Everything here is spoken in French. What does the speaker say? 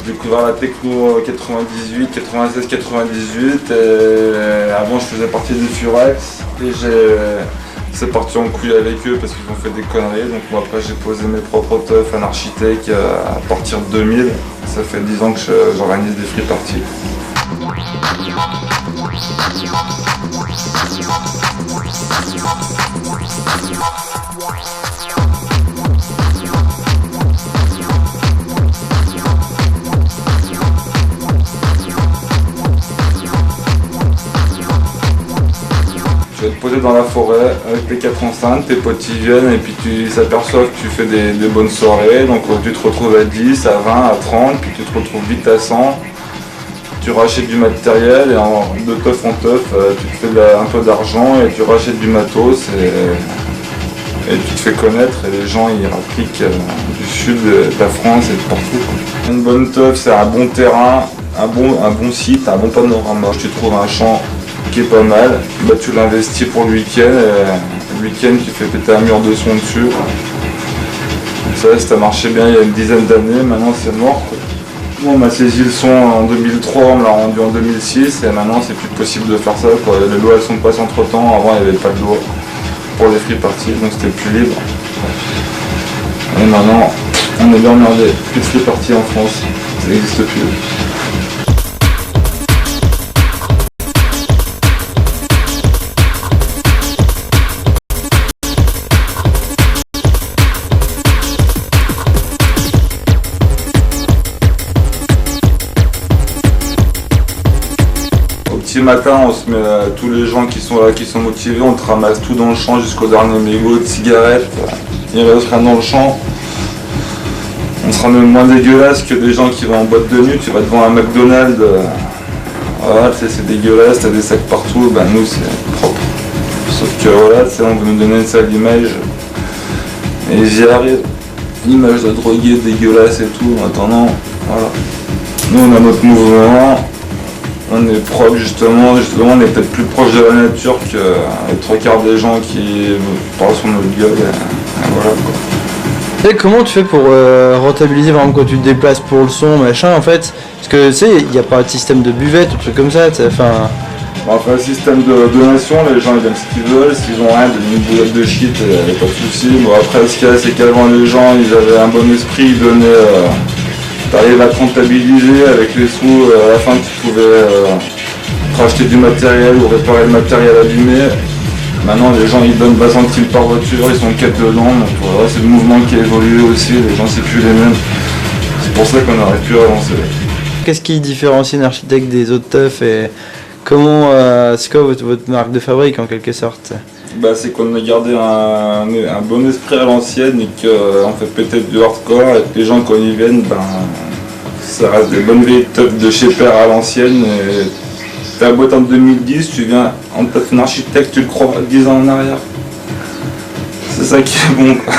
J'ai découvert la techno 98, 96, 98. Avant, je faisais partie du Furex et c'est parti en couille avec eux parce qu'ils ont fait des conneries. Donc moi, après, j'ai posé mes propres teufs en architecte à partir de 2000. Ça fait 10 ans que j'organise des free parties. Tu vas te poser dans la forêt avec les 4 enceintes, tes potes y viennent et puis ils s'aperçoivent que tu fais des bonnes soirées. Donc tu te retrouves à 10, à 20, à 30, puis tu te retrouves vite à 100. Tu rachètes du matériel et de teuf en teuf, tu te fais un peu d'argent et tu rachètes du matos et tu te fais connaître et les gens ils rappliquent du sud de la France et de partout, quoi. Une bonne teuf, c'est un bon terrain, un bon site, un bon panorama. Tu trouves un champ qui est pas mal, bah, tu l'investis pour le week-end et le week-end tu fais péter un mur de son dessus. Ça a marché bien il y a une dizaine d'années, maintenant c'est mort, quoi. On m'a saisi le son en 2003, on me l'a rendu en 2006 et maintenant c'est plus possible de faire ça, quoi. Les lois elles sont passées entre temps, avant il n'y avait pas de loi pour les free parties donc c'était plus libre. Et maintenant on est bien emmerdé, plus de free parties en France, ça n'existe plus. Petit matin, on se met tous les gens qui sont là, qui sont motivés, on te ramasse tout dans le champ jusqu'au dernier mégot de cigarettes. Il reste rien dans le champ. On sera même moins dégueulasse que des gens qui vont en boîte de nuit. Tu vas devant un McDonald's, voilà, c'est dégueulasse, t'as des sacs partout. Ben nous c'est propre. Sauf que voilà, on veut nous donner une sale image. Et j'y arrive. L'image de drogué dégueulasse et tout. Maintenant, voilà. Nous on a notre mouvement. On est propre justement, on est peut-être plus proche de la nature que les 3/4 des gens qui parlent sur notre gueule. Et voilà, quoi. Et comment tu fais pour rentabiliser, par exemple, quand tu te déplaces pour le son, machin, en fait? Parce que tu sais, il n'y a pas de système de buvette ou de trucs comme ça, enfin... Enfin, le système de donation, les gens ils donnent ce qu'ils veulent, s'ils ont rien, une boulette de shit, il n'y a pas de souci. Bon, après, ce qu'il y a, c'est qu'avant les gens, ils avaient un bon esprit, ils donnaient... T'arrives à te rentabiliser avec les sous, à la fin tu pouvais racheter du matériel ou réparer le matériel abîmé. Maintenant les gens ils donnent 20 centimes par voiture, ils sont 4 dedans, donc voilà, c'est le mouvement qui a évolué aussi, les gens c'est plus les mêmes. C'est pour ça qu'on aurait pu avancer. Qu'est-ce qui différencie un architecte des autres teufs et comment, c'est quoi votre marque de fabrique en quelque sorte? Bah, c'est qu'on a gardé un bon esprit à l'ancienne et qu'on fait peut-être du hardcore et que les gens quand ils viennent, ben, ça reste des bonnes vieilles teufs de chez Père à l'ancienne. T'as la boîte en 2010, tu viens en tant qu'architecte, tu le crois 10 ans en arrière. C'est ça qui est bon, quoi.